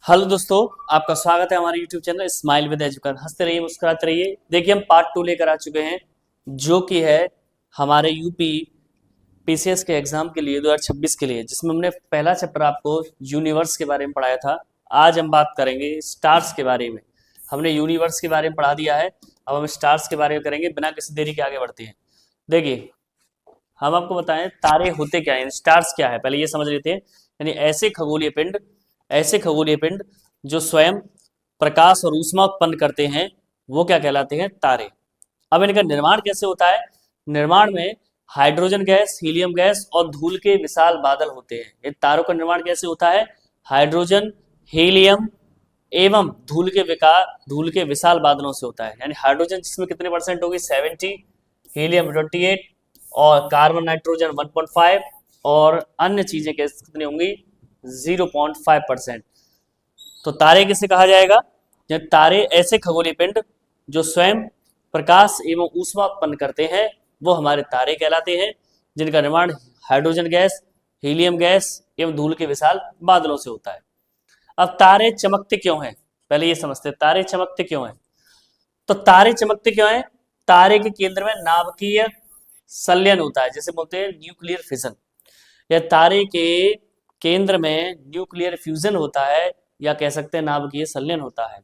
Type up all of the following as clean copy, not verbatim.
Hello दोस्तों, आपका स्वागत है हमारे YouTube channel smile with education. हंसते रहिए, मुस्कुराते रहिए। देखिए, हम पार्ट 2 लेकर आ चुके हैं, जो कि है हमारे यूपी पीसीएस के एग्जाम के लिए 2026 के लिए, जिसमें हमने पहला चैप्टर आपको यूनिवर्स के बारे में पढ़ाया था। आज हम बात करेंगे स्टार्स के बारे में। हमने यूनिवर्स के बारे में पढ़ा दिया है, अब हम स्टार्स के बारे में करेंगे। बिना किसी देरी के आगे बढ़ते हैं। देखिए, हम आपको बताएं तारे होते क्या हैं, स्टार्स क्या है, पहले ये समझ लेते हैं। यानी ऐसे खगोलीय पिंड जो स्वयं प्रकाश और ऊष्मा उत्पन्न करते हैं, वो क्या कहलाते हैं? तारे। अब इनका निर्माण कैसे होता है? निर्माण में हाइड्रोजन गैस, हीलियम गैस और धूल के विशाल बादल होते हैं। इन तारों का निर्माण कैसे होता है? हाइड्रोजन, हीलियम एवं धूल के विशाल बादलों से होता है। यानी हाइड्रोजन जिसमें कितने परसेंट होगी? 70, हीलियम 28 और कार्बन नाइट्रोजन 1.5 और अन्य चीजें कैसे कितनी होंगी? 0.5%। तो तारे किसे कहा जाएगा? जब तारे ऐसे खगोलीय पिंड जो स्वयं प्रकाश एवं ऊष्मा उत्पन्न करते हैं, वो हमारे तारे कहलाते हैं, जिनका निर्माण हाइड्रोजन गैस, हीलियम गैस एवं धूल के विशाल बादलों से होता है। अब तारे चमकते क्यों हैं? पहले ये समझते हैं, तारे चमकते क्यों हैं। तो तारे चमकते क्यों हैं? तारे के केंद्र में नाभिकीय संलयन होता है, जैसे बोलते हैं न्यूक्लियर फिजन। या तारे के केंद्र में न्यूक्लियर फ्यूजन होता है, या कह सकते हैं नाभिकीय संलयन होता है।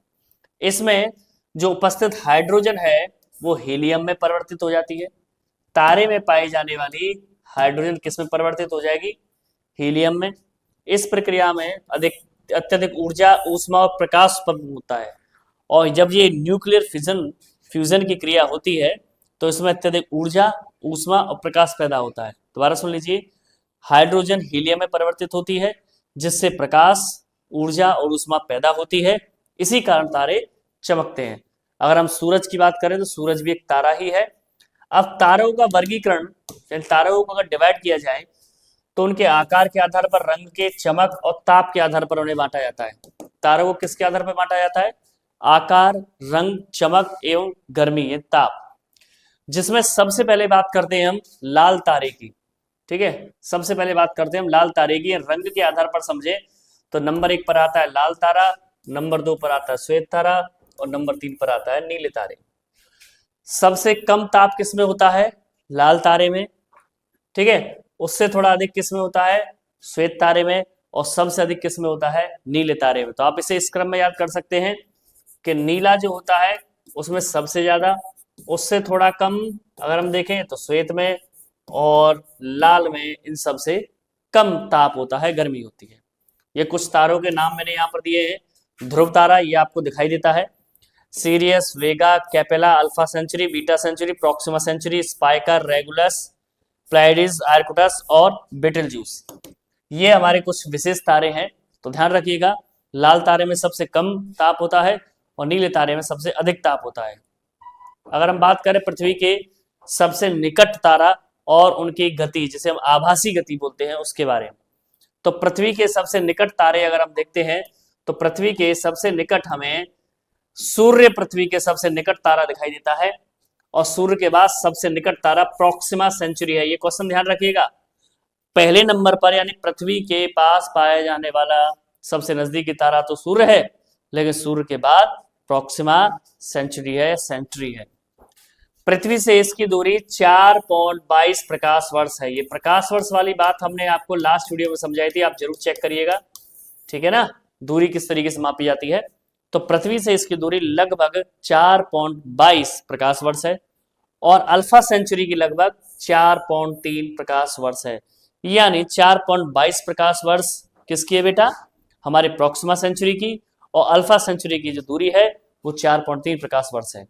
इसमें जो उपस्थित हाइड्रोजन है वो हीलियम में परिवर्तित हो जाती है। तारे में पाई जाने वाली हाइड्रोजन किस में परिवर्तित हो जाएगी? हीलियम में। इस प्रक्रिया में अत्यधिक ऊर्जा, ऊष्मा और प्रकाश उत्पन्न होता है। और जब ये न्यूक्लियर फ्यूजन की क्रिया होती है, तो इसमें अत्यधिक ऊर्जा, ऊष्मा और प्रकाश पैदा होता है। दोबारा सुन लीजिए, हाइड्रोजन हीलियम में परिवर्तित होती है, जिससे प्रकाश, ऊर्जा और ऊष्मा पैदा होती है। इसी कारण तारे चमकते हैं। अगर हम सूरज की बात करें तो सूरज भी एक तारा ही है। अब तारों का वर्गीकरण, तारों को अगर डिवाइड किया जाए तो उनके आकार के आधार पर, रंग के, चमक और ताप के आधार पर उन्हें बांटा जाता है। तारों को किसके आधार पर बांटा जाता है? आकार, रंग, चमक एवं गर्मी, ये ताप। जिसमें सबसे पहले बात करते हैं हम लाल तारे की। ठीक है, सबसे पहले बात करते हैं हम लाल तारे की। रंग के आधार पर समझे तो नंबर 1 पर आता है लाल तारा, नंबर 2 पर आता है श्वेत तारा और नंबर 3 पर आता है नीले तारे। सबसे कम ताप किसमें होता है? लाल तारे में। ठीक है, उससे थोड़ा अधिक किसमें होता है? श्वेत तारे में। और सबसे अधिक किसमें होता है? नीले तारे में। तो आप इसे इस क्रम में याद कर सकते हैं कि नीला जो होता है उसमें सबसे ज्यादा, उससे थोड़ा कम अगर हम देखें तो श्वेत में, और लाल में इन सबसे कम ताप होता है, गर्मी होती है। ये कुछ तारों के नाम मैंने यहाँ पर दिए हैं। ध्रुव तारा, ये आपको दिखाई देता है। Sirius, Vega, Capella, Alpha Centauri, Beta Centauri, Proxima Centauri, Spica, Regulus, Pleiades, Arcturus और बेटलजूस, ये हमारे कुछ विशेष तारे हैं। तो ध्यान रखिएगा, लाल तारे में सबसे कम ताप होता है और नीले तारे में सबसे अधिक ताप होता है। अगर हम बात करें पृथ्वी के सबसे निकट तारा और उनकी गति, जिसे हम आभासी गति बोलते हैं, उसके बारे में, तो पृथ्वी के सबसे निकट तारे अगर हम देखते हैं तो पृथ्वी के सबसे निकट हमें सूर्य, पृथ्वी के सबसे निकट तारा दिखाई देता है। और सूर्य के बाद सबसे निकट तारा प्रॉक्सिमा सेंचुरी है। ये क्वेश्चन ध्यान रखिएगा, पहले नंबर पर यानी पृथ्वी के पास पाया जाने वाला सबसे नजदीकी तारा तो सूर्य है, लेकिन सूर्य के बाद प्रॉक्सिमा सेंचुरी है, सेंचुरी है। पृथ्वी से इसकी दूरी 4.22 प्रकाश वर्ष है। ये प्रकाश वर्ष वाली बात हमने आपको लास्ट वीडियो में समझाई थी, आप जरूर चेक करिएगा। ठीक है ना, दूरी किस तरीके से मापी जाती है। तो पृथ्वी से इसकी दूरी लगभग 4.22 प्रकाश वर्ष है और अल्फा सेंचुरी की लगभग 4.3 प्रकाश वर्ष है। यानी 4.22 प्रकाश वर्ष किसकी है बेटा? हमारे प्रॉक्सिमा सेंचुरी की। और अल्फा सेंचुरी की जो दूरी है वो 4.3 प्रकाश वर्ष है।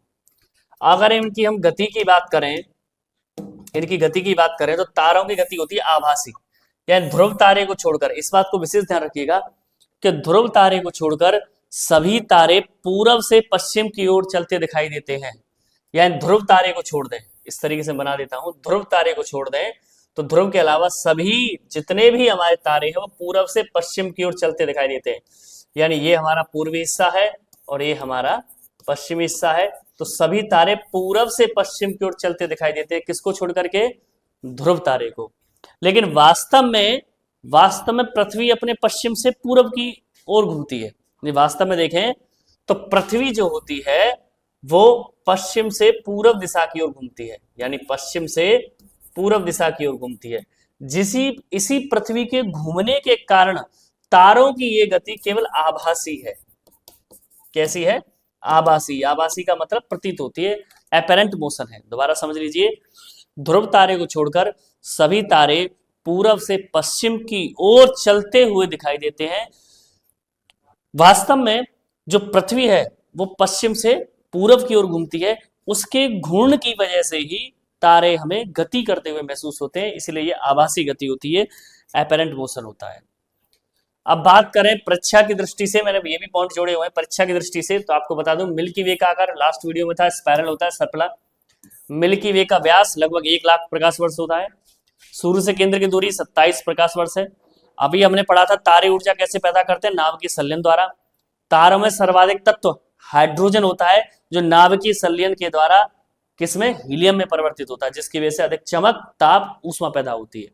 अगर इनकी हम गति की बात करें, तो तारों की गति होती है आभासी। यानी ध्रुव तारे को छोड़कर, इस बात को विशेष ध्यान रखिएगा कि ध्रुव तारे को छोड़कर सभी तारे पूरब से पश्चिम की ओर चलते दिखाई देते हैं। यानी ध्रुव तारे को छोड़ दें, इस तरीके से बना देता हूं, ध्रुव तारे को छोड़ दें तो ध्रुव के अलावा सभी जितने भी हमारे तारे हैं वो पूरब से पश्चिम की ओर चलते दिखाई देते हैं। यानी ये हमारा पूर्वी हिस्सा है और ये हमारा पश्चिमी हिस्सा है। तो सभी तारे पूरब से पश्चिम की ओर चलते दिखाई देते हैं, किसको छोड़ करके? ध्रुव तारे को। लेकिन वास्तव में पृथ्वी अपने पश्चिम से पूरब की ओर घूमती है। ये वास्तव में देखें तो पृथ्वी जो होती है वो पश्चिम से पूर्व दिशा की ओर घूमती है, यानी पश्चिम से पूर्व दिशा की ओर घूमती है। इसी पृथ्वी के घूमने के कारण तारों की ये गति केवल आभासी है। कैसी है? आभासी। आभासी का मतलब प्रतीत होती है, एपेरेंट मोशन है। दोबारा समझ लीजिए, ध्रुव तारे को छोड़कर सभी तारे पूर्व से पश्चिम की ओर चलते हुए दिखाई देते हैं। वास्तव में जो पृथ्वी है वो पश्चिम से पूर्व की ओर घूमती है, उसके घूर्णन की वजह से ही तारे हमें गति करते हुए महसूस होते हैं, इसलिए ये आभासी गति होती है, एपेरेंट मोशन होता है। अब बात करें परीक्षा की दृष्टि से, मैंने ये भी पॉइंट जोड़े हुए हैं परीक्षा की दृष्टि से, तो आपको बता दूं मिल्की वे का आकार लास्ट वीडियो में था स्पाइरल होता है, सर्पिला। मिल्की वे का व्यास लगभग 1 लाख प्रकाश वर्ष होता है। सूर्य से केंद्र की दूरी 27 प्रकाश वर्ष है। अभी हमने पढ़ा था तारे ऊर्जा कैसे पैदा करते हैं, नाभिकीय संलयन द्वारा। तारों में सर्वाधिक तत्व हाइड्रोजन होता है, जो नाभिकीय संलयन के द्वारा किसमें? हीलियम में परिवर्तित होता है, जिसकी वजह से अधिक चमक, ताप, ऊष्मा पैदा होती है।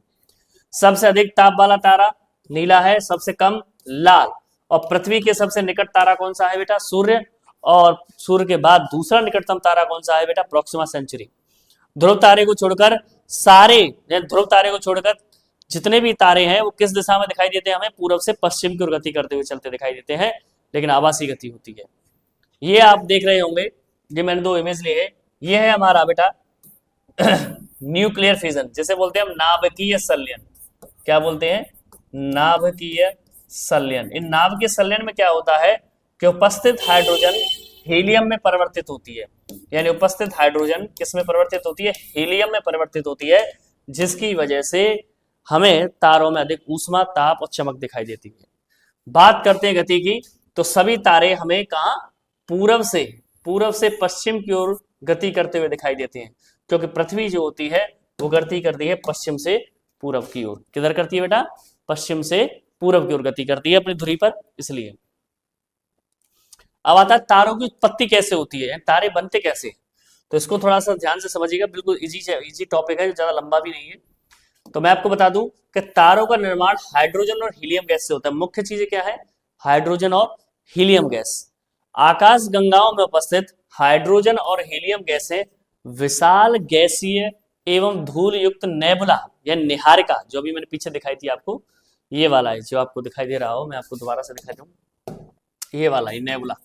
सबसे अधिक ताप वाला तारा नीला है, सबसे कम लाल। और पृथ्वी के सबसे निकट तारा कौन सा है बेटा? सूर्य। और सूर्य के बाद दूसरा निकटतम तारा कौन सा है बेटा? Proxima Centauri. ध्रुव तारे को छोड़कर ध्रुव तारे को छोड़कर जितने भी तारे हैं वो किस दिशा में दिखाई देते हैं? हमें पूर्व से पश्चिम की ओर गति करते हुए चलते दिखाई देते हैं, लेकिन आभासी गति होती है। ये आप देख रहे होंगे, ये मैंने 2 इमेज लिए हैं। ये है हमारा बेटा न्यूक्लियर फिजन, जिसे बोलते हैं हम नाभिकीय संलयन। क्या बोलते हैं? नाभिकीय संलयन। इन नाभिकीय संलयन में क्या होता है कि उपस्थित हाइड्रोजन हीलियम में परिवर्तित होती है, यानी उपस्थित हाइड्रोजन किस में परिवर्तित होती है? हीलियम में परिवर्तित होती है, जिसकी वजह से हमें तारों में अधिक ऊष्मा, ताप और चमक दिखाई देती है। बात करते हैं गति की, तो सभी तारे हमें कहां? पूर्व से पश्चिम की ओर गति करते हुए दिखाई देते हैं, क्योंकि पृथ्वी जो होती है वो गति करती है पश्चिम से पूर्व की ओर। किधर करती है बेटा? पश्चिम से पूर्व की ओर गति करती है अपनी धुरी पर, इसलिए। अब आता है तारों की उत्पत्ति कैसे होती है, तारे बनते कैसे? तो इसको थोड़ा सा ध्यान से समझिएगा, बिल्कुल इजी टॉपिक है, ज्यादा लंबा भी नहीं है। तो मैं आपको बता दूं कि तारों का निर्माण हाइड्रोजन और हीलियम गैस से होता है। मुख्य चीजें क्या है? हाइड्रोजन और हीलियम गैस। आकाश गंगाओं में उपस्थित हाइड्रोजन और हीलियम गैसें विशाल गैसीय एवं धूल युक्त नेबुला या निहारिका, जो अभी मैंने पीछे दिखाई थी आपको, ये वाला है जो आपको दिखाई दे रहा हो, मैं आपको दोबारा से दिखा दूं, ये वाला है नेबुला,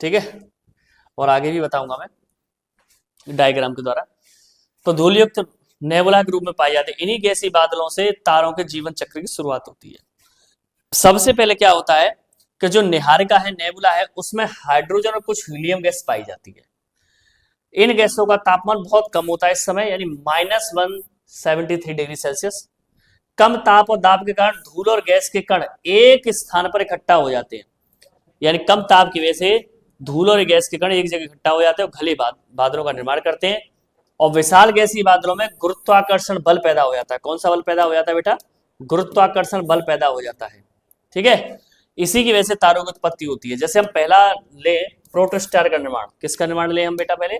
ठीक है। और आगे भी बताऊंगा मैं डायग्राम के द्वारा। तो धूल युक्त नेबुला के रूप में पाए जाते हैं। इन्हीं गैसी बादलों से तारों के जीवन चक्र की शुरुआत होती है। सबसे पहले क्या होता है कि जो निहारिका है, नेबुला है, उसमें हाइड्रोजन और कुछ हीलियम गैस पाई जाती है। इन गैसों का तापमान बहुत कम होता है इस समय, यानी -173 डिग्री सेल्सियस। कम ताप और दाब के कारण धूल और गैस के कण एक स्थान पर इकट्ठा हो जाते हैं, यानी कम ताप की वजह से धूल और गैस के कण एक जगह इकट्ठा हो जाते हैं और घने बादलों का निर्माण करते हैं। और विशाल गैसीय बादलों में गुरुत्वाकर्षण बल पैदा हो जाता है। कौन सा बल पैदा हो जाता है बेटा? गुरुत्वाकर्षण बल पैदा हो जाता है, ठीक है। इसी की वजह से तारों की उत्पत्ति होती है। जैसे हम पहला ले प्रोटोस्टार का निर्माण, किसका निर्माण ले हम बेटा? पहले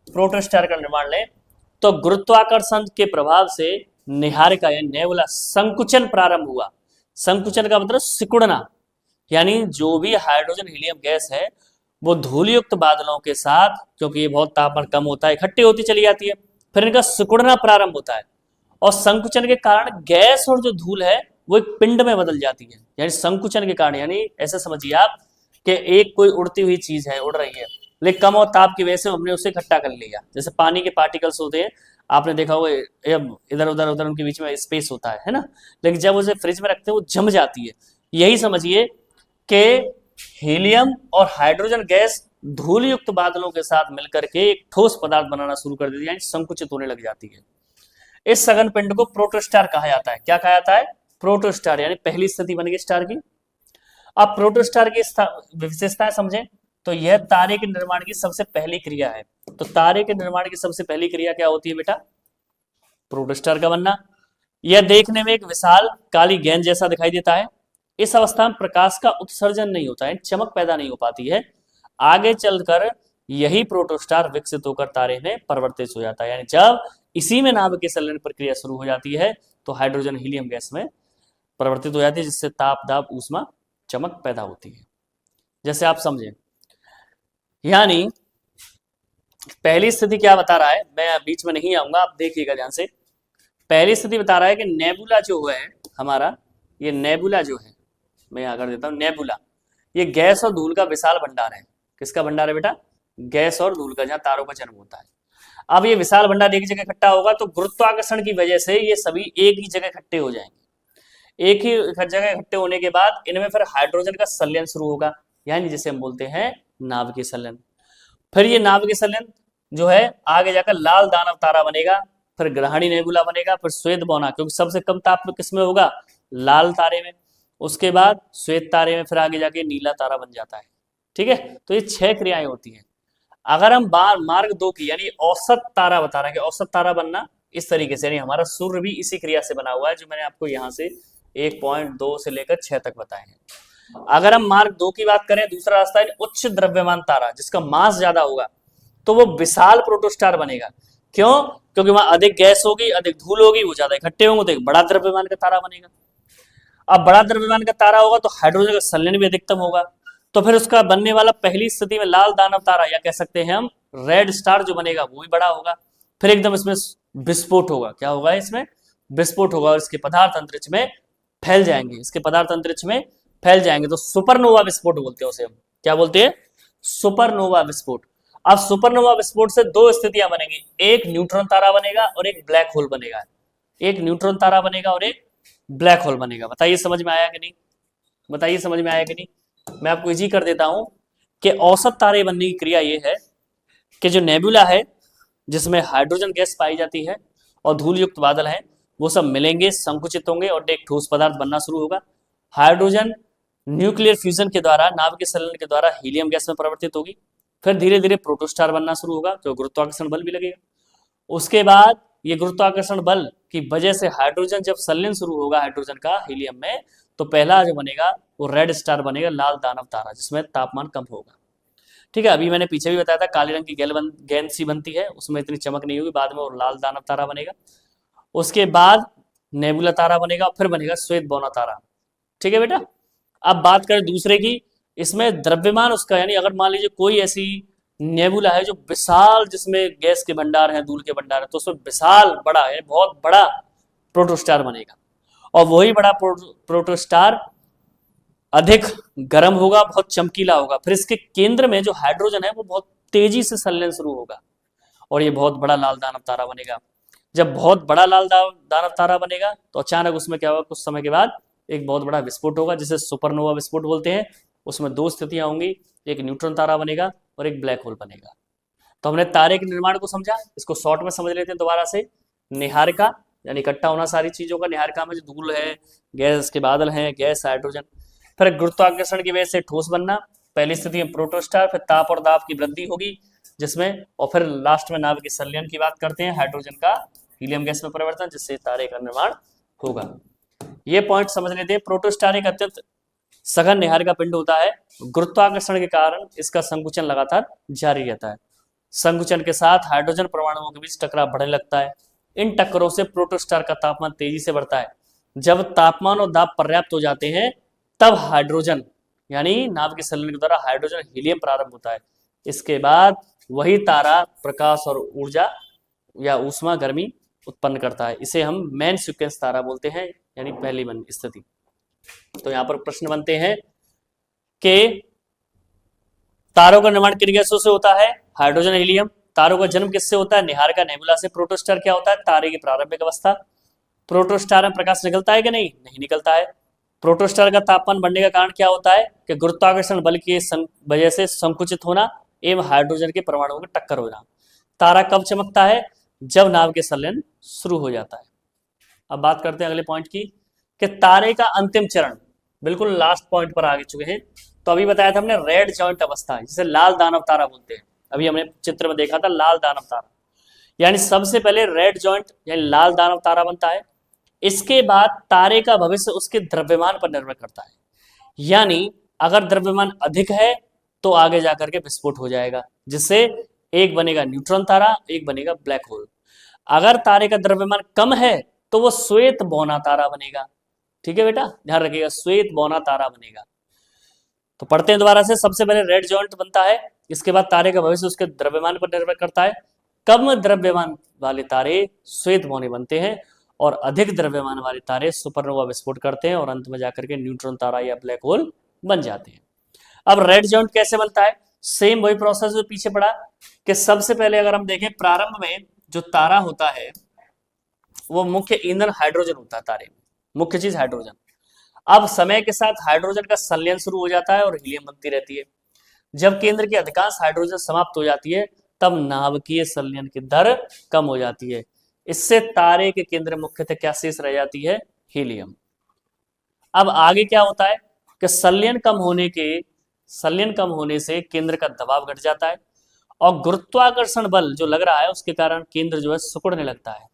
प्रोटोस्टार का निर्माण ले, तो गुरुत्वाकर्षण के प्रभाव से निहारिका या नेबुला संकुचन प्रारंभ हुआ। संकुचन का मतलब सिकुड़ना, यानी जो भी हाइड्रोजन हीलियम गैस है वो धूलयुक्त बादलों के साथ, क्योंकि ये बहुत तापमान कम होता है, इकट्ठी होती चली जाती है, फिर इनका सिकुड़ना प्रारंभ होता है और संकुचन के कारण गैस और जो धूल है वो एक पिंड में बदल जाती है। यानी संकुचन के कारण, यानी ऐसे समझिए आप कि एक कोई उड़ती हुई चीज है, उड़ रही है, लेकिन कम और ताप की वजह से हमने उसे इकट्ठा कर लिया। जैसे पानी के पार्टिकल्स होते हैं, आपने देखा होगा इधर उधर उधर उनके बीच में स्पेस होता है ना, लेकिन जब उसे फ्रिज में रखते हैं वो जम जाती है। यही समझिए कि हीलियम और हाइड्रोजन गैस धूल युक्त बादलों के साथ मिलकर के एक ठोस पदार्थ बनाना शुरू कर देती है, यानी संकुचित होने लग जाती है। इस सघन पिंड को प्रोटोस्टार कहा जाता है। क्या कहा जाता है? प्रोटोस्टार, यानी पहली स्थिति बन गई स्टार की। अब प्रोटोस्टार की विशेषताएं समझें तो यह तारे के निर्माण की सबसे पहली क्रिया है। तो तारे के निर्माण की सबसे पहली क्रिया क्या होती है बेटा? प्रोटोस्टार का बनना। यह देखने में एक विशाल काली गेंद जैसा दिखाई देता है। इस अवस्था में प्रकाश का उत्सर्जन नहीं होता है, चमक पैदा नहीं हो पाती है। आगे चलकर यही प्रोटोस्टार विकसित होकर तारे में परिवर्तित हो जाता है, यानी जब इसी में नाभिकीय संलयन प्रक्रिया शुरू हो जाती है तो हाइड्रोजन हीलियम गैस में परिवर्तित हो जाती है, जिससे ताप, दाब, ऊष्मा, चमक पैदा होती है। जैसे आप समझें, यानी पहली स्थिति क्या बता रहा है, मैं बीच में नहीं आऊंगा, आप देखिएगा ध्यान से। पहली स्थिति बता रहा है कि नेबुला जो है हमारा, ये नेबुला जो है, मैं यहाँ कर देता हूँ नेबुला, ये गैस और धूल का विशाल भंडार है। किसका भंडार है बेटा? गैस और धूल का, जहाँ तारों का जन्म होता है। अब ये विशाल भंडार एक जगह इकट्ठा होगा तो गुरुत्वाकर्षण की वजह से ये सभी एक ही जगह इकट्ठे हो जाएंगे। एक ही जगह इकट्ठे होने के बाद इनमें फिर हाइड्रोजन का संलयन शुरू होगा, यानी जिसे हम बोलते हैं नाभिकीय संलयन। फिर ये नाभिकीय संलयन जो है आगे जाकर लाल दानव तारा बनेगा, फिर ग्रहणी नेबुला बनेगा, फिर श्वेत बौना, क्योंकि सबसे कम ताप किसमें होगा? लाल तारे में। उसके बाद श्वेत तारे में, फिर आगे जाके नीला तारा बन जाता है। ठीक है, तो ये 6 क्रियाएं होती हैं। अगर हम मार्ग 2 की यानी औसत तारा बता रहे हैं कि औसत तारा बनना इस तरीके से, यानी हमारा सूर्य भी इसी क्रिया से बना हुआ है जो मैंने आपको यहाँ से 1.2 से लेकर 6 तक बताए हैं। अगर हम मार्ग 2 की बात करें, दूसरा रास्ता है उच्च द्रव्यमान तारा, जिसका मास ज्यादा होगा, तो वो विशाल प्रोटोस्टार बनेगा। क्यों? क्योंकि वहां अधिक गैस होगी, अधिक धूल होगी, वो ज्यादा इकट्ठे होंगे, तो एक बड़ा द्रव्यमान का तारा बनेगा। अब बड़ा द्रव्यमान का तारा होगा तो हाइड्रोजन का संलयन भी अधिकतम होगा, तो फिर उसका बनने वाला पहली स्थिति में लाल दानव तारा, या कह सकते हैं हम रेड स्टार जो बनेगा, वो भी बड़ा होगा। फिर एकदम इसमें विस्फोट होगा। क्या होगा? इसमें विस्फोट होगा और इसके पदार्थ अंतरिक्ष में फैल जाएंगे, इसके पदार्थ अंतरिक्ष में फैल जाएंगे, तो सुपरनोवा विस्फोट बोलते हैं उसे हम। क्या बोलते हैं? सुपरनोवा विस्फोट। अब सुपरनोवा विस्फोट से 2 स्थितियां बनेंगी, एक न्यूट्रॉन तारा बनेगा और एक ब्लैक होल बनेगा। एक न्यूट्रॉन तारा बनेगा और एक ब्लैक होल बनेगा। बताइए समझ में आया कि नहीं? बताइए समझ में आया कि नहीं? मैं आपको इजी कर देता हूं कि औसत तारे बनने की क्रिया यह है कि जो नेबुला है, जिसमें हाइड्रोजन गैस पाई जाती है और धूल युक्त बादल हैं, वो सब मिलेंगे, संकुचित होंगे और एक ठोस पदार्थ बनना शुरू होगा। हाइड्रोजन न्यूक्लियर फ्यूजन के द्वारा, नाभिकीय संलयन के द्वारा हीलियम गैस में परिवर्तित होगी। फिर धीरे धीरे प्रोटोस्टार बनना शुरू होगा, जो गुरुत्वाकर्षण बल भी लगेगा। उसके बाद ये गुरुत्वाकर्षण बल की वजह से हाइड्रोजन जब संलयन शुरू होगा हाइड्रोजन का हीलियम में, तो पहला जो बनेगा वो रेड स्टार बनेगा, लाल दानव तारा, जिसमें तापमान कम होगा। ठीक है, अभी मैंने पीछे भी बताया था काले रंग की गेंद सी बनती है, उसमें इतनी चमक नहीं होगी, बाद में वो लाल दानव तारा बनेगा। उसके बाद नेबुला तारा बनेगा, फिर बनेगा श्वेत बौना तारा। ठीक है बेटा, अब बात करें दूसरे की, इसमें द्रव्यमान उसका, यानी अगर मान लीजिए कोई ऐसी नेबुला है जो विशाल, जिसमें गैस के भंडार है, धूल के भंडार है, तो उसमें विशाल बड़ा है, बहुत बड़ा प्रोटोस्टार बनेगा। और वही बड़ा प्रोटोस्टार अधिक गर्म होगा, बहुत चमकीला होगा। फिर इसके केंद्र में जो हाइड्रोजन है वो बहुत तेजी से संलयन शुरू होगा और ये बहुत बड़ा लाल दानव तारा बनेगा। जब बहुत बड़ा लाल दानव तारा बनेगा तो अचानक उसमें क्या होगा, कुछ समय के बाद एक बहुत बड़ा विस्फोट होगा, जिसे सुपरनोवा विस्फोट बोलते हैं। उसमें 2 स्थितियां होंगी, एक न्यूट्रॉन तारा बनेगा और एक ब्लैक होल बनेगा। तो हमने तारे के निर्माण को समझा, इसको शॉर्ट में समझ लेते हैं दोबारा से। निहारिका यानी इकट्ठा होना सारी चीजों का, निहारिका में जो धूल है, गैस के बादल हैं, गैस हाइड्रोजन। फिर गुरुत्वाकर्षण की वजह से ठोस बनना, पहली स्थिति में प्रोटोस्टार, फिर ताप और दाब की वृद्धि होगी जिसमें, और फिर लास्ट में नाभिकीय संलयन की बात करते हैं, हाइड्रोजन का हीलियम गैस में परिवर्तन, जिससे तारे का निर्माण होगा। ये पॉइंट समझ लेते हैं। प्रोटोस्टार एक अत्यंत सघन निहारिका पिंड होता है। गुरुत्वाकर्षण के कारण इसका संकुचन लगातार जारी रहता है। संकुचन के साथ हाइड्रोजन परमाणुओं के बीच टकराव बढ़ने लगता है। इन टक्करों से प्रोटोस्टार का तापमान तेजी से बढ़ता है। जब तापमान और दाब पर्याप्त हो जाते हैं तब हाइड्रोजन यानी नाभिकीय संलयन के द्वारा हाइड्रोजन हीलियम प्रारंभ होता है। इसके बाद वही तारा प्रकाश और ऊर्जा या ऊष्मा गर्मी उत्पन्न करता है। इसे हम मेन सीक्वेंस तारा बोलते हैं, यानी पहली स्थिति। तो यहां पर प्रश्न बनते हैं कि तारों का निर्माण किन गैसों से होता है? Hydrogen helium. तारों का जन्म किससे होता है? निहारिका नेबुला से। प्रोटोस्टार क्या होता है? तारे की प्रारंभिक अवस्था। प्रोटोस्टार में प्रकाश निकलता है कि नहीं? नहीं निकलता है। प्रोटोस्टार का तापमान बढ़ने का कारण क्या होता है? कि गुरुत्वाकर्षण बल की वजह से संकुचित होना एवं हाइड्रोजन के परमाणुओं की टक्कर होना। तारा कब चमकता है? जब नाभिकीय संलयन शुरू हो जाता है। अब बात करते हैं अगले पॉइंट की कि तारे का अंतिम चरण, बिल्कुल लास्ट पॉइंट पर आ चुके हैं। तो अभी बताया था हमने रेड जॉइंट अवस्था, जिसे लाल दानव तारा बोलते हैं। अभी हमने चित्र में देखा था लाल दानव तारा, यानी सबसे पहले रेड जॉइंट यानी लाल दानव तारा बनता है। इसके बाद तारे का भविष्य उसके द्रव्यमान पर निर्भर करता है, यानी अगर द्रव्यमान अधिक है तो आगे जाकर के विस्फोट हो जाएगा, जिससे एक बनेगा न्यूट्रॉन तारा, एक बनेगा ब्लैक होल। अगर तारे का द्रव्यमान कम है तो वो श्वेत बौना तारा बनेगा। ठीक है बेटा, ध्यान रखिएगा, श्वेत बौना तारा बनेगा। तो पढ़ते हैं दोबारा से। सबसे पहले रेड जॉइंट बनता है, इसके बाद तारे का भविष्य उसके द्रव्यमान पर निर्भर करता है। कम द्रव्यमान वाले तारे श्वेत बौने बनते हैं और अधिक द्रव्यमान वाले तारे सुपरनोवा विस्फोट करते हैं और अंत में जाकर के न्यूट्रॉन तारा या ब्लैक होल बन जाते हैं। अब रेड जॉइंट कैसे बनता है? सेम वही प्रोसेस जो पीछे पड़ा कि सबसे पहले अगर हम देखें प्रारंभ में जो तारा होता है वो मुख्य ईंधन हाइड्रोजन होता है तारे में, मुख्य चीज हाइड्रोजन। अब समय के साथ हाइड्रोजन का संलयन शुरू हो जाता है और हीलियम बनती रहती है। जब केंद्र की अधिकांश हाइड्रोजन समाप्त हो जाती है तब नाभिकीय संलयन की दर कम हो जाती है। इससे तारे के केंद्र मुख्यतः क्या शेष रह जाती है? हीलियम। अब आगे क्या होता है कि संलयन कम होने से केंद्र का दबाव घट जाता है और गुरुत्वाकर्षण बल जो लग रहा है उसके कारण केंद्र जो है सिकुड़ने लगता है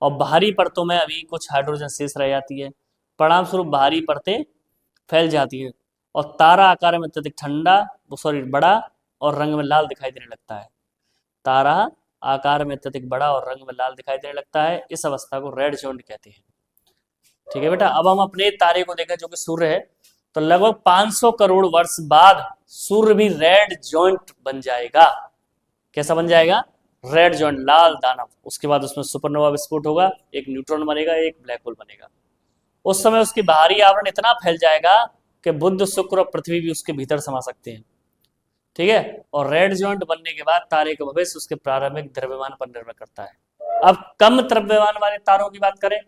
और बाहरी परतों में अभी कुछ हाइड्रोजन शेष रह जाती है। परिणाम स्वरूप बाहरी परतें फैल जाती है और तारा आकार में अत्यधिक बड़ा और रंग में लाल दिखाई देने लगता है। तारा आकार में अत्यधिक बड़ा और रंग में लाल दिखाई देने लगता है। इस अवस्था को रेड जॉइंट कहते हैं। ठीक है बेटा, अब हम अपने तारे को देखें जो कि सूर्य है, तो लगभग 500 करोड़ वर्ष बाद सूर्य भी रेड जॉइंट बन जाएगा। कैसा बन जाएगा? रेड जॉइंट, लाल दानव। उसके बाद उसमें सुपरनोवा विस्फोट होगा, एक न्यूट्रॉन बनेगा, एक ब्लैक होल बनेगा। उस समय उसकी बाहरी आवरण इतना फैल जाएगा कि बुध, शुक्र और पृथ्वी भी उसके भीतर समा सकते हैं। ठीक है, और रेड जॉइंट बनने के बाद तारे का भविष्य उसके प्रारंभिक द्रव्यमान पर निर्भर करता है। अब कम द्रव्यमान वाले तारों की बात करें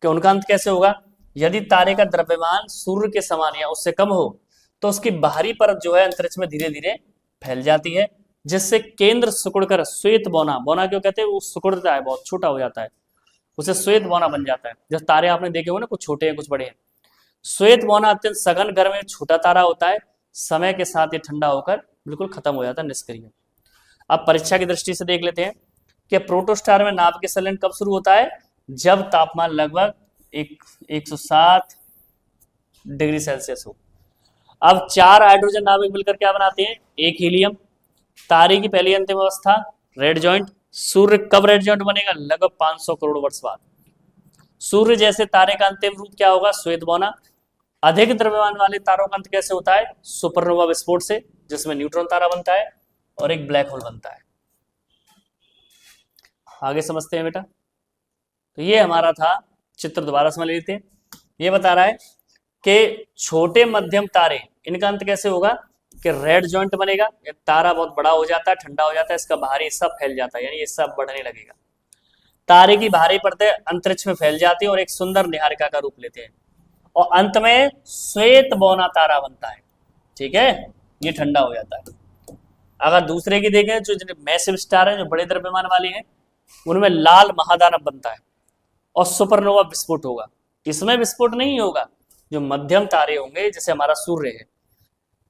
कि उनका अंत कैसे होगा? यदि तारे का द्रव्यमान सूर्य के समान या उससे कम हो तो उसकी बाहरी परत जो है अंतरिक्ष में धीरे धीरे फैल जाती है, जिससे केंद्र सिकुड़कर श्वेत बौना, बौना क्यों कहते हैं? वो सिकुड़ता है, बहुत छोटा हो जाता है, उसे श्वेत बौना बन जाता है। जैसे तारे आपने देखे हो ना, कुछ छोटे हैं कुछ बड़े हैं। श्वेत बौना अत्यंत सघन गर्म में छोटा तारा होता है। समय के साथ ये ठंडा होकर बिल्कुल खत्म हो जाता है, निष्क्रिय। अब परीक्षा की दृष्टि से देख लेते हैं कि प्रोटोस्टार में नाभिकीय संलयन कब शुरू होता है? जब तापमान लगभग 107 डिग्री सेल्सियस हो। अब 4 हाइड्रोजन नाभिक मिलकर क्या बनाते हैं? एक हीलियम। तारे की पहली अंतिम अवस्था रेड जॉइंट। सूर्य कब रेड जॉइंट बनेगा? लगभग 500 करोड़ वर्ष बाद। सूर्य जैसे तारे का अंतिम रूप क्या होगा? श्वेत बौना। अधिक द्रव्यमान वाले तारों का अंत कैसे होता है? सुपरनोवा विस्फोट से, जिसमें न्यूट्रॉन तारा बनता है और एक ब्लैक होल बनता है। आगे समझते हैं बेटा। तो ये हमारा था चित्र, दोबारा समझ लेते हैं। ये बता रहा है कि छोटे मध्यम तारे, इनका अंत कैसे होगा? कि रेड जॉइंट बनेगा। तारा बहुत बड़ा हो जाता है, ठंडा हो जाता है, इसका बाहरी हिस्सा फैल जाता है, यानी हिस्सा बढ़ने लगेगा। तारे की बाहरी परतें अंतरिक्ष में फैल जाती है और एक सुंदर निहारिका का रूप लेते हैं और अंत में श्वेत बौना तारा बनता है। ठीक है, ये ठंडा हो जाता है। अगर दूसरे की देखें, जो मैसिव स्टार है, जो बड़े द्रव्यमान वाले हैं, उनमें लाल महादानव बनता है और सुपरनोवा विस्फोट होगा। इसमें विस्फोट नहीं होगा। जो मध्यम तारे होंगे, जैसे हमारा सूर्य है,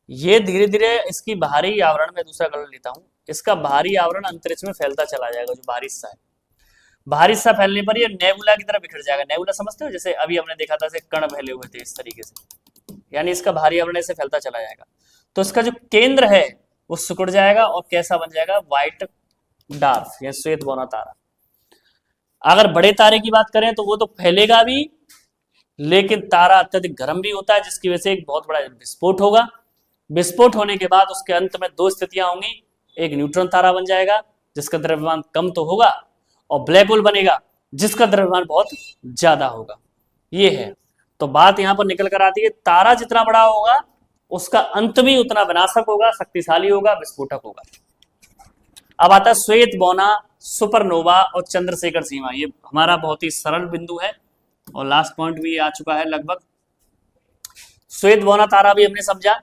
ये धीरे धीरे इसकी बाहरी आवरण में, दूसरा कलर लेता हूं, इसका बाहरी आवरण अंतरिक्ष में फैलता चला जाएगा। जो बाहरी हिस्सा है, बाहरी हिस्सा फैलने पर ये नेबुला की तरह बिखर जाएगा। नेबुला समझते हो? जैसे अभी हमने देखा था, कण फैले हुए थे इस तरीके से, यानी इसका बाहरी आवरण ऐसे फैलता चला जाएगा। तो इसका जो केंद्र है वो सिकुड़ जाएगा और कैसा बन जाएगा? व्हाइट डार्क या श्वेत बौना तारा। अगर बड़े तारे की बात करें तो वो तो फैलेगा भी, लेकिन तारा अत्यधिक गर्म भी होता है, जिसकी वजह से एक बहुत बड़ा विस्फोट होगा। विस्फोट होने के बाद उसके अंत में 2 स्थितियां होंगी। एक न्यूट्रॉन तारा बन जाएगा जिसका द्रव्यमान कम तो होगा, और ब्लैक होल बनेगा जिसका द्रव्यमान बहुत ज्यादा होगा। ये है। तो बात यहां पर निकल कर आती है, तारा जितना बड़ा होगा उसका अंत भी उतना विनाशक होगा, शक्तिशाली होगा, विस्फोटक होगा। अब आता है श्वेत बौना, सुपरनोवा और चंद्रशेखर सीमा। ये हमारा बहुत ही सरल बिंदु है और लास्ट पॉइंट भी आ चुका है लगभग। श्वेत बौना तारा भी हमने समझा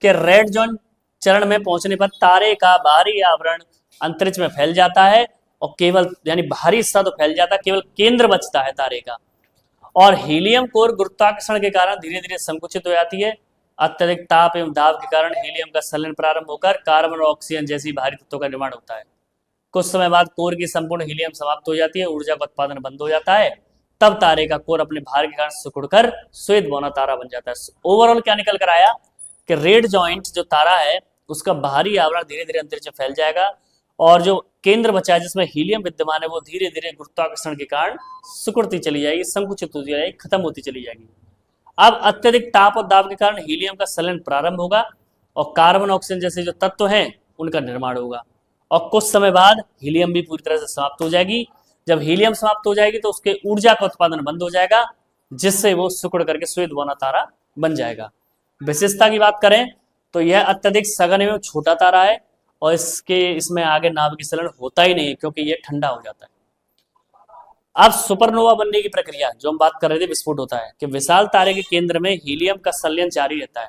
कि रेड जॉइंट चरण में पहुंचने पर तारे का बाहरी आवरण अंतरिक्ष में फैल जाता है और केवल, यानी बाहरी हिस्सा तो फैल जाता है, केवल केंद्र बचता है तारे का। और हीलियम कोर गुरुत्वाकर्षण के कारण धीरे धीरे संकुचित हो जाती है। अत्यधिक ताप एवं दाब के कारण हीलियम का संलयन प्रारंभ होकर कार्बन और ऑक्सीजन जैसी भारी तत्वों का निर्माण होता है। कुछ समय बाद कोर की संपूर्ण हीलियम समाप्त हो जाती है, ऊर्जा का उत्पादन बंद हो जाता है। तब तारे का कोर अपने भार के कारण सिकुड़कर श्वेत बौना तारा बन जाता है। ओवरऑल क्या निकल कर आया कि रेड जॉइंट जो तारा है उसका बाहरी आवरण धीरे धीरे अंतरिक्ष में फैल जाएगा और जो केंद्र बचा है जिसमें हीलियम विद्यमान है वो धीरे धीरे गुरुत्वाकर्षण के कारण सिकुड़ती चली जाएगी, संकुचित होती जाएगी, खत्म होती चली जाएगी। अब अत्यधिक ताप और दाब के कारण हीलियम का संलयन प्रारंभ होगा और कार्बन ऑक्सीजन जैसे जो तत्व हैं उनका निर्माण होगा और कुछ समय बाद हीलियम भी पूरी तरह से समाप्त हो जाएगी। जब हीलियम समाप्त हो जाएगी तो उसके ऊर्जा का उत्पादन बंद हो जाएगा, जिससे वो सिकुड़ करके श्वेत बौना तारा बन जाएगा। विशेषता की बात करें तो यह अत्यधिक सघन एवं छोटा तारा है और इसमें आगे नाभिकीय संलयन होता ही नहीं है क्योंकि यह ठंडा हो जाता है। अब सुपरनोवा बनने की प्रक्रिया जो हम बात कर रहे थे, विस्फोट होता है कि विशाल तारे के केंद्र में हीलियम का संलयन जारी रहता है।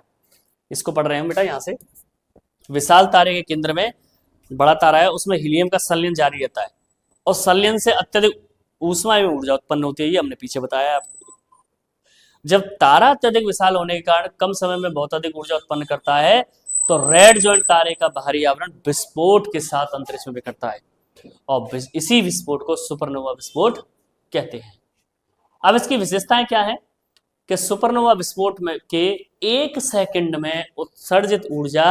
इसको पढ़ रहे हैं बेटा यहाँ से। विशाल तारे के केंद्र में बड़ा तारा है, उसमें हीलियम का संलयन जारी रहता है और संलयन से अत्यधिक ऊष्मा एवं ऊर्जा उत्पन्न होती है, ये हमने पीछे बताया आपको। जब तारा अत्यधिक विशाल होने के कारण कम समय में बहुत अधिक ऊर्जा उत्पन्न करता है तो रेड जॉइंट तारे का बाहरी आवरण विस्फोट के साथ अंतरिक्ष में बिखरता है और इसी विस्फोट को सुपरनोवा विस्फोट कहते हैं। अब इसकी विशेषताएं क्या है कि सुपरनोवा विस्फोट में के 1 सेकंड में उत्सर्जित ऊर्जा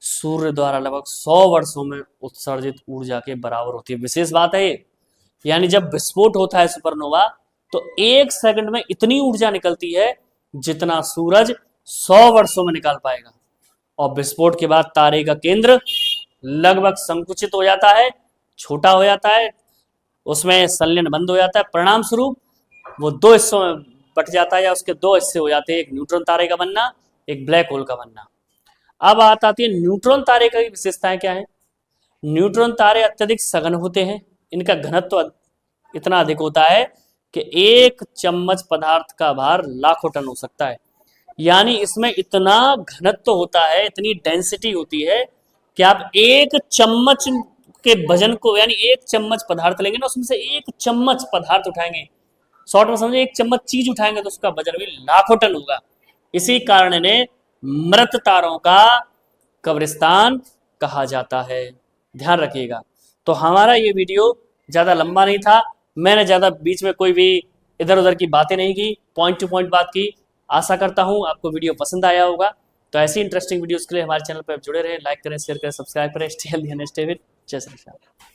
सूर्य द्वारा लगभग 100 वर्षों में उत्सर्जित ऊर्जा के बराबर होती है। विशेष बात है ये, यानी जब विस्फोट होता है सुपरनोवा तो 1 सेकंड में इतनी ऊर्जा निकलती है जितना सूरज 100 वर्षों में निकाल पाएगा और विस्फोट के बाद तारे का केंद्र लगभग संकुचित हो जाता है, छोटा हो जाता है, उसमें संलयन बंद हो जाता है। परिणाम स्वरूप वो 2 हिस्सों में बट जाता है या उसके 2 हिस्से हो जाते हैं, एक न्यूट्रॉन तारे का बनना, एक ब्लैक होल का बनना। अब बात आती है न्यूट्रॉन तारे की विशेषताएं क्या है। न्यूट्रॉन तारे अत्यधिक सघन होते हैं, इनका घनत्व इतना अधिक होता है कि 1 चम्मच पदार्थ का भार लाखों टन हो सकता है। यानी इसमें इतना घनत्व होता है, इतनी डेंसिटी होती है कि आप 1 चम्मच के वजन को, यानी 1 चम्मच पदार्थ लेंगे ना, उसमें से 1 चम्मच पदार्थ उठाएंगे, शॉर्ट में समझे 1 चम्मच चीज उठाएंगे तो उसका वजन भी लाखों टन होगा। इसी कारण इन्हें मृत तारों का कब्रिस्तान कहा जाता है, ध्यान रखिएगा। तो हमारा ये वीडियो ज्यादा लंबा नहीं था, मैंने ज्यादा बीच में कोई भी इधर उधर की बातें नहीं की, पॉइंट टू पॉइंट बात की। आशा करता हूं आपको वीडियो पसंद आया होगा। तो ऐसी इंटरेस्टिंग वीडियोस के लिए हमारे चैनल पर जुड़े रहें, लाइक करें, शेयर करें, सब्सक्राइब करें। Stay healthy and stay fit. जय श्री राम।